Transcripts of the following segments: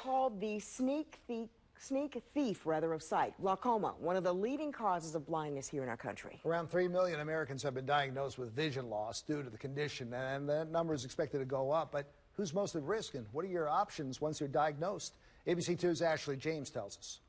called the sneak thief of sight. Glaucoma, one of the leading causes of blindness here in our country. Around 3 million Americans have been diagnosed with vision loss due to the condition, and that number is expected to go up. But who's most at risk, and what are your options once you're diagnosed? ABC 2's Ashley James tells us.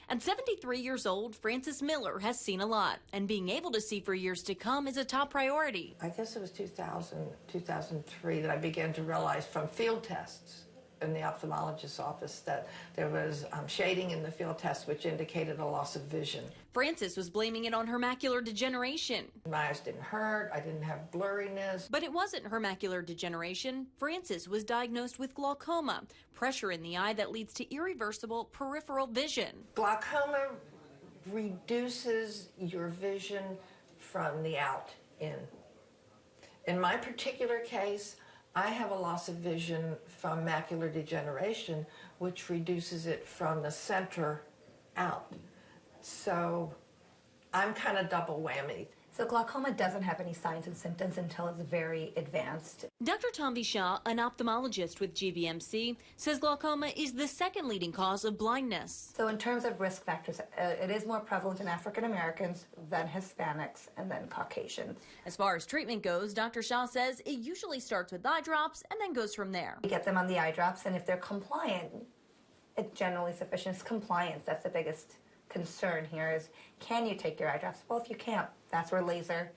At 73 years old, Frances Miller has seen a lot, and being able to see for years to come is a top priority. I guess it was 2003 that I began to realize from field tests in the ophthalmologist's office that there was shading in the field test which indicated a loss of vision. Frances was blaming it on her macular degeneration. My eyes didn't hurt, I didn't have blurriness. But it wasn't her macular degeneration. Frances was diagnosed with glaucoma, pressure in the eye that leads to irreversible peripheral vision. Glaucoma reduces your vision from the out in. In my particular case, I have a loss of vision from macular degeneration, which reduces it from the center out. So I'm kind of double whammy. So glaucoma doesn't have any signs and symptoms until it's very advanced. Dr. Tom Shaw, an ophthalmologist with GBMC, says glaucoma is the second leading cause of blindness. So in terms of risk factors, it is more prevalent in African Americans than Hispanics and then Caucasians. As far as treatment goes, Dr. Shaw says it usually starts with eye drops and then goes from there. We get them on the eye drops, and if they're compliant, it's generally sufficient. It's compliance. That's the biggest concern here is, can you take your eye drops? Well, if you can't, that's where laser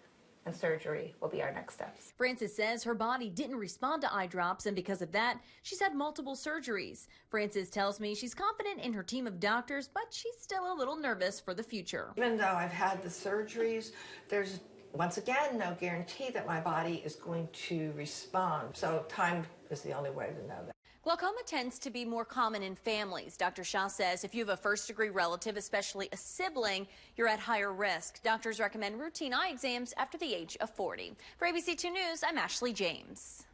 and surgery will be our next steps. Frances says her body didn't respond to eye drops, and because of that, she's had multiple surgeries. Frances tells me she's confident in her team of doctors, but she's still a little nervous for the future. Even though I've had the surgeries, there's once again no guarantee that my body is going to respond. So time is the only way to know that. Glaucoma tends to be more common in families. Dr. Shaw says if you have a first-degree relative, especially a sibling, you're at higher risk. Doctors recommend routine eye exams after the age of 40. For ABC 2 News, I'm Ashley James.